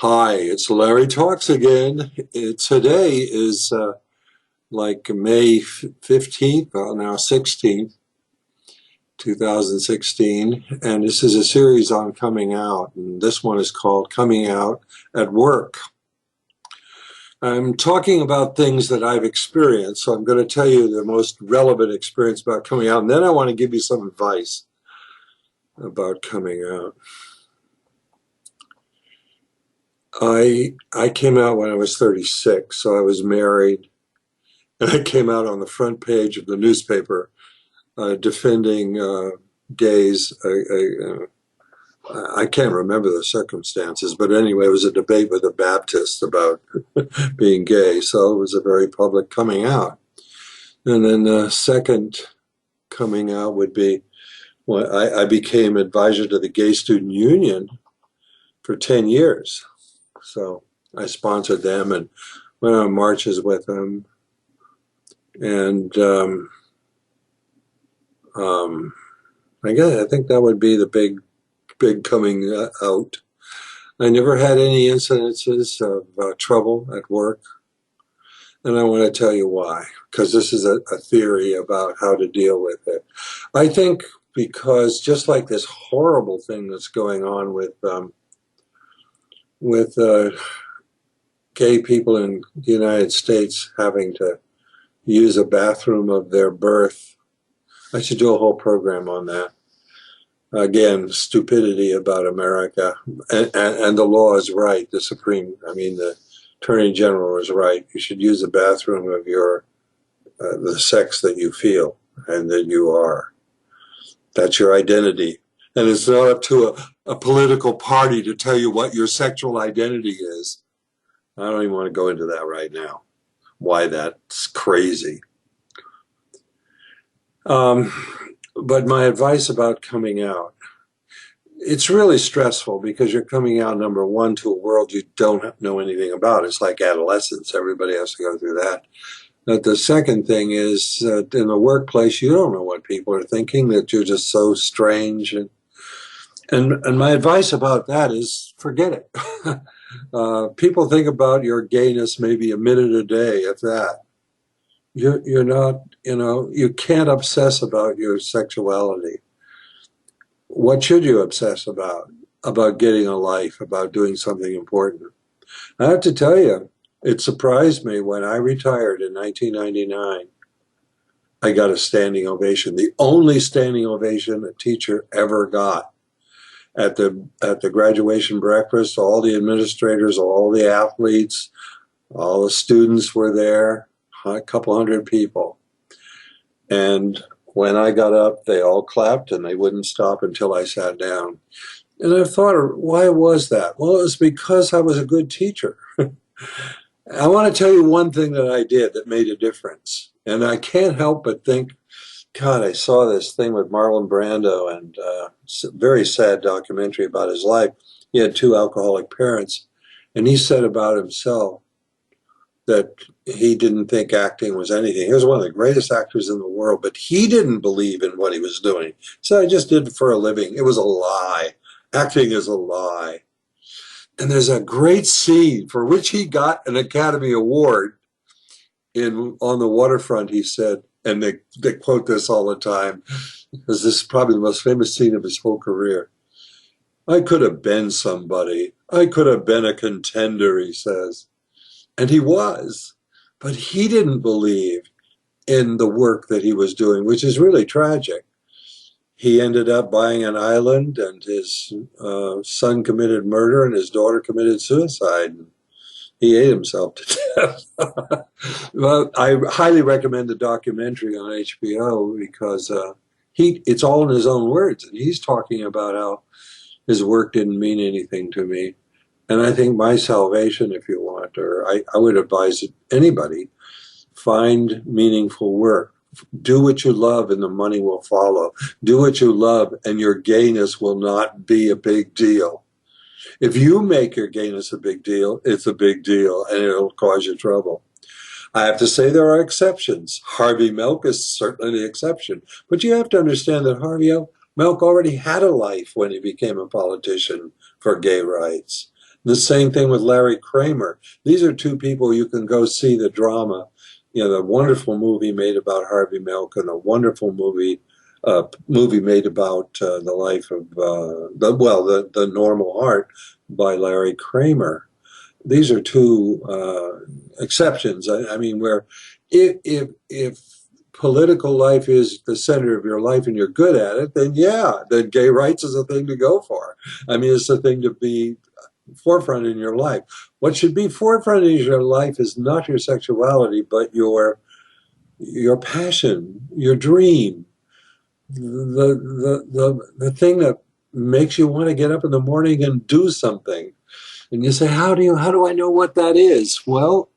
Hi, it's Larry Talks again. Today is like May 15th, now 16th, 2016, and this is a series on coming out, and this one is called Coming Out at Work. I'm talking about things that I've experienced, so I'm going to tell you the most relevant experience about coming out, and then I want to give you some advice about coming out. I came out when I was 36, so I was married, and I came out on the front page of the newspaper defending gays. I can't remember the circumstances, but anyway, it was a debate with a Baptist about being gay, so it was a very public coming out. And then the second coming out would be when I became advisor to the Gay Student Union for 10 years. So I sponsored them and went on marches with them. And I think that would be the big coming out. I never had any incidences of trouble at work, and I want to tell you why, because this is a theory about how to deal with it. I think because just like this horrible thing that's going on with gay people in the United States having to use a bathroom of their birth, I should do a whole program on that. Again, stupidity about America, and the law is right. The Attorney General is right. You should use the bathroom of the sex that you feel and that you are. That's your identity. And it's not up to a political party to tell you what your sexual identity is. I don't even want to go into that right now, why that's crazy. But my advice about coming out, it's really stressful because you're coming out, number one, to a world you don't know anything about. It's like adolescence. Everybody has to go through that. But the second thing is in the workplace, you don't know what people are thinking, that you're just so strange. And my advice about that is forget it. People think about your gayness maybe a minute a day, if that. You're not, you can't obsess about your sexuality. What should you obsess about? About getting a life, about doing something important. I have to tell you, it surprised me when I retired in 1999. I got a standing ovation, the only standing ovation a teacher ever got. At the graduation breakfast, all the administrators, all the athletes, all the students were there, a couple hundred people. And when I got up, they all clapped and they wouldn't stop until I sat down. And I thought, why was that? Well, it was because I was a good teacher. I want to tell you one thing that I did that made a difference. And I can't help but think, God, I saw this thing with Marlon Brando, and a very sad documentary about his life. He had two alcoholic parents, and he said about himself that he didn't think acting was anything. He was one of the greatest actors in the world, but he didn't believe in what he was doing. So I just did it for a living. It was a lie. Acting is a lie. And there's a great scene for which he got an Academy Award on the waterfront, he said, and they quote this all the time, because this is probably the most famous scene of his whole career. I could have been somebody. I could have been a contender, he says. And he was, but he didn't believe in the work that he was doing, which is really tragic. He ended up buying an island, and his son committed murder, and his daughter committed suicide. He ate himself to death. Well, I highly recommend the documentary on HBO because it's all in his own words, and he's talking about how his work didn't mean anything to me. And I think my salvation, if you want, or I would advise anybody, find meaningful work. Do what you love and the money will follow. Do what you love and your gayness will not be a big deal. If you make your gayness a big deal, it's a big deal and it'll cause you trouble. I have to say there are exceptions. Harvey Milk is certainly the exception. But you have to understand that Harvey Milk already had a life when he became a politician for gay rights. The same thing with Larry Kramer. These are two people you can go see the drama, the wonderful movie made about Harvey Milk and a wonderful movie made about the life of the normal heart by Larry Kramer. These are two exceptions. I mean, where if political life is the center of your life and you're good at it, then yeah, then gay rights is a thing to go for. I mean, it's a thing to be forefront in your life. What should be forefront in your life is not your sexuality, but your passion, your dream, the thing that makes you want to get up in the morning and do something. And you say, how do I know what that is? Well,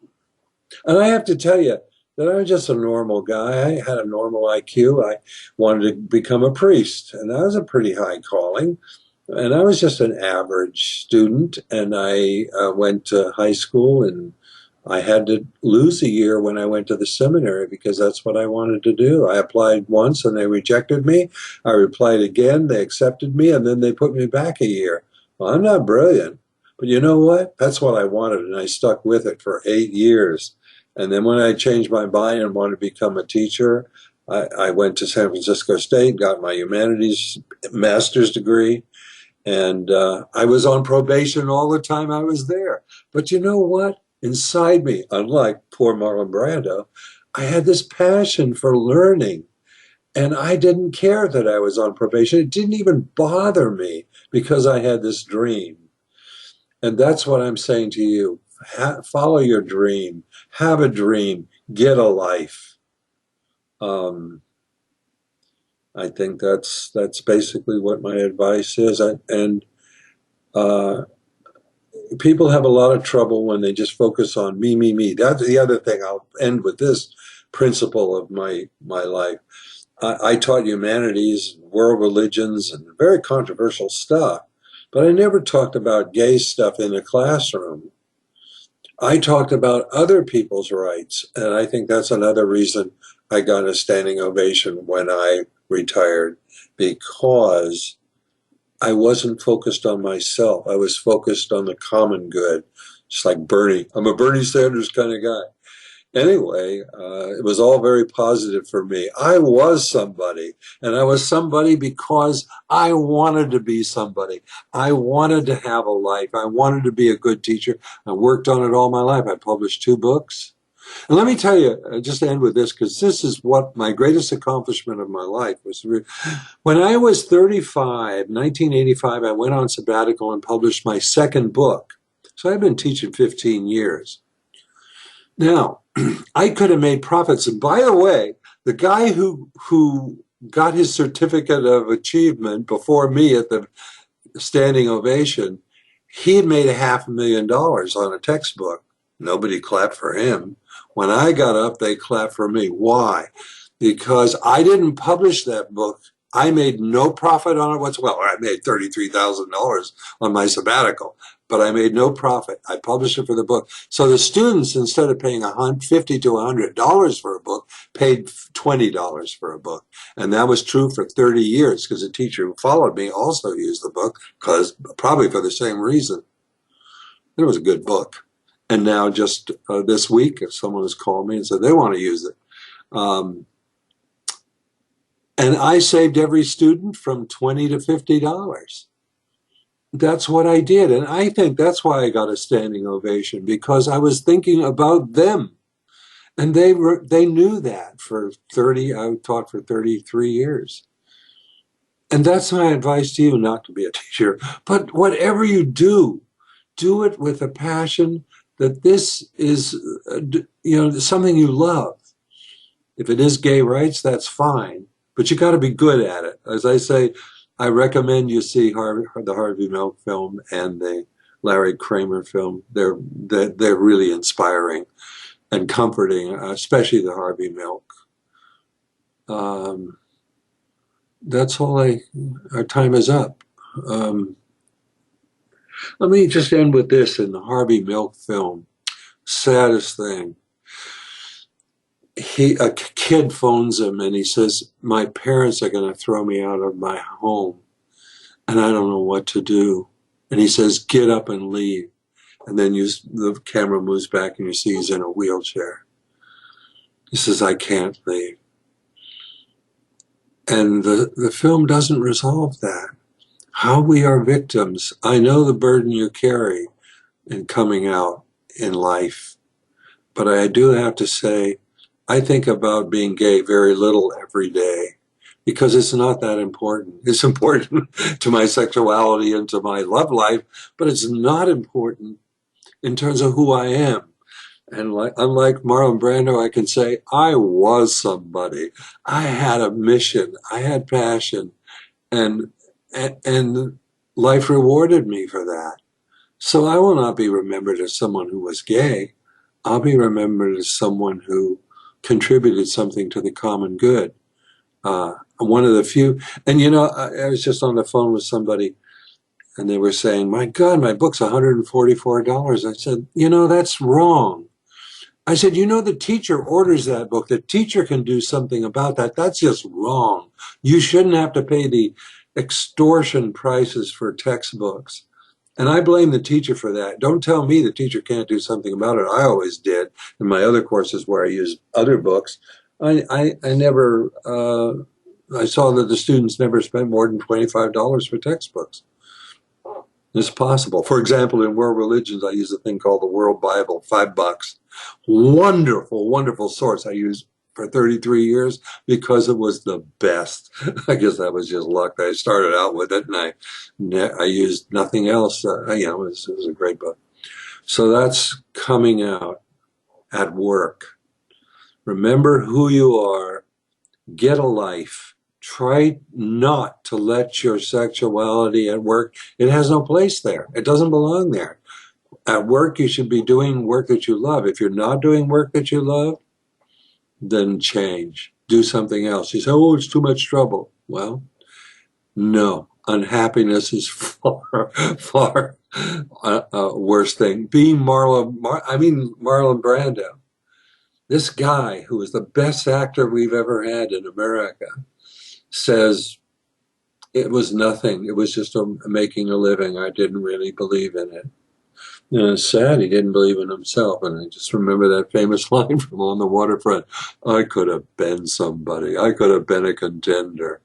and I have to tell you that I'm just a normal guy. I had a normal IQ. I wanted to become a priest, and that was a pretty high calling. And I was just an average student, and I went to high school, and I had to lose a year when I went to the seminary because that's what I wanted to do. I applied once, and they rejected me. I applied again, they accepted me, and then they put me back a year. Well, I'm not brilliant, but you know what? That's what I wanted, and I stuck with it for 8 years. And then when I changed my mind and wanted to become a teacher, I went to San Francisco State, got my humanities master's degree, and I was on probation all the time I was there. But you know what? Inside me, unlike poor Marlon Brando, I had this passion for learning. And I didn't care that I was on probation. It didn't even bother me because I had this dream. And that's what I'm saying to you. Follow your dream. Have a dream. Get a life. I think that's basically what my advice is. And people have a lot of trouble when they just focus on me, me, me. That's the other thing. I'll end with this principle of my life. I taught humanities, world religions, and very controversial stuff, but I never talked about gay stuff in the classroom. I talked about other people's rights, and I think that's another reason I got a standing ovation when I retired, because I wasn't focused on myself. I was focused on the common good, just like Bernie. I'm a Bernie Sanders kind of guy. Anyway, it was all very positive for me. I was somebody, and I was somebody because I wanted to be somebody. I wanted to have a life. I wanted to be a good teacher. I worked on it all my life. I published 2 books. And let me tell you, just to end with this, because this is what my greatest accomplishment of my life was. When I was 35, 1985, I went on sabbatical and published my 2nd book. So I've been teaching 15 years. Now, I could have made profits. And by the way, the guy who got his certificate of achievement before me at the standing ovation, he had made $500,000 on a textbook. Nobody clapped for him. When I got up, they clapped for me. Why? Because I didn't publish that book. I made no profit on it whatsoever. Well, I made $33,000 on my sabbatical, but I made no profit. I published it for the book. So the students, instead of paying $50 to $100 for a book, paid $20 for a book. And that was true for 30 years because the teacher who followed me also used the book, probably for the same reason. It was a good book. And now just this week, if someone has called me and said they want to use it. And I saved every student from $20 to $50. That's what I did. And I think that's why I got a standing ovation, because I was thinking about them. And they knew that I taught for 33 years. And that's my advice to you, not to be a teacher. But whatever you do it with a passion that this is, something you love. If it is gay rights, that's fine. But you got to be good at it. As I say, I recommend you see the Harvey Milk film and the Larry Kramer film. They're really inspiring and comforting, especially the Harvey Milk. That's all. Our time is up. Let me just end with this. In the Harvey Milk film, saddest thing. A kid phones him and he says, my parents are going to throw me out of my home and I don't know what to do. And he says, get up and leave. And then the camera moves back and you see he's in a wheelchair. He says, I can't leave. And the film doesn't resolve that. How we are victims. I know the burden you carry in coming out in life. But I do have to say, I think about being gay very little every day because it's not that important. It's important to my sexuality and to my love life, but it's not important in terms of who I am. And unlike Marlon Brando, I can say I was somebody. I had a mission. I had passion, and life rewarded me for that. So I will not be remembered as someone who was gay. I'll be remembered as someone who contributed something to the common good. One of the few, and I was just on the phone with somebody and they were saying, my God, my book's $144. I said, that's wrong. I said, the teacher orders that book. The teacher can do something about that. That's just wrong. You shouldn't have to pay the extortion prices for textbooks. And I blame the teacher for that. Don't tell me the teacher can't do something about it. I always did. In my other courses where I used other books, I never, I saw that the students never spent more than $25 for textbooks. It's possible. For example, in World Religions, I use a thing called the World Bible, $5. Wonderful, wonderful source I used for 33 years because it was the best. I guess that was just luck. I started out with it and I used nothing else. It was a great book. So that's coming out at work. Remember who you are. Get a life. Try not to let your sexuality at work, it has no place there. It doesn't belong there. At work, you should be doing work that you love. If you're not doing work that you love, then change. Do something else. You say, oh, it's too much trouble. Well, no. Unhappiness is far, far worse thing. Being Marlon Brando, this guy who is the best actor we've ever had in America, says it was nothing. It was just making a living. I didn't really believe in it. It's sad he didn't believe in himself. And I just remember that famous line from On the Waterfront. I could have been somebody. I could have been a contender.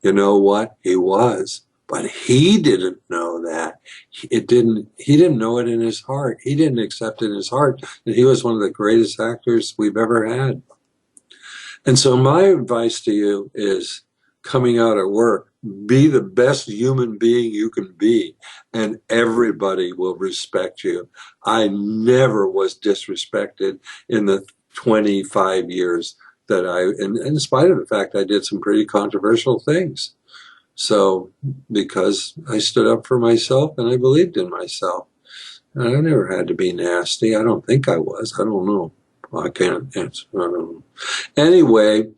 You know what? He was. But he didn't know that. He didn't know it in his heart. He didn't accept in his heart that he was one of the greatest actors we've ever had. And so my advice to you is, coming out at work, be the best human being you can be, and everybody will respect you. I never was disrespected in the 25 years that in spite of the fact I did some pretty controversial things. So, because I stood up for myself and I believed in myself. And I never had to be nasty. I don't think I was. I don't know. I can't answer. I don't know. Anyway,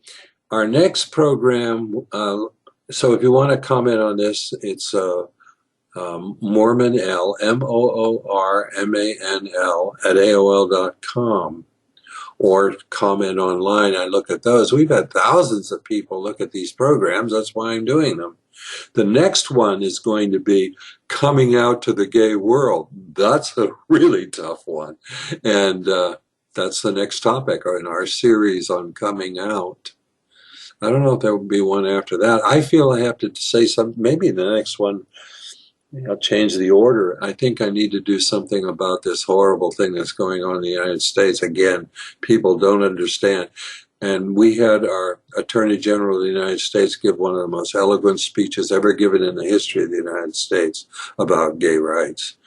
our next program, so if you want to comment on this, it's Moorman L, MOORMANL at AOL.com, or comment online. I look at those. We've had thousands of people look at these programs. That's why I'm doing them. The next one is going to be coming out to the gay world. That's a really tough one. And that's the next topic in our series on coming out. I don't know if there will be one after that. I feel I have to say something. Maybe the next one, I'll change the order. I think I need to do something about this horrible thing that's going on in the United States. Again, people don't understand. And we had our Attorney General of the United States give one of the most eloquent speeches ever given in the history of the United States about gay rights.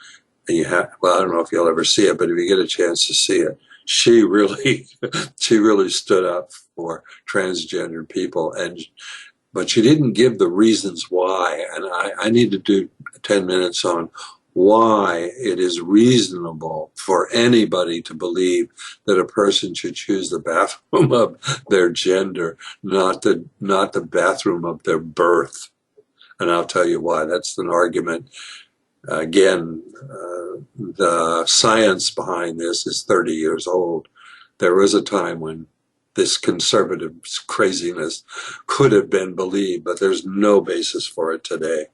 And I don't know if you'll ever see it, but if you get a chance to see it, she really stood up for transgender people, but she didn't give the reasons why. And I need to do 10 minutes on why it is reasonable for anybody to believe that a person should choose the bathroom of their gender, not the bathroom of their birth. And I'll tell you why. That's an argument. Again, the science behind this is 30 years old. There was a time when this conservative craziness could have been believed, but there's no basis for it today.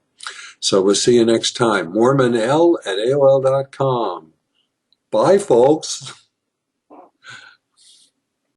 So we'll see you next time. MoormanL at AOL.com. Bye, folks.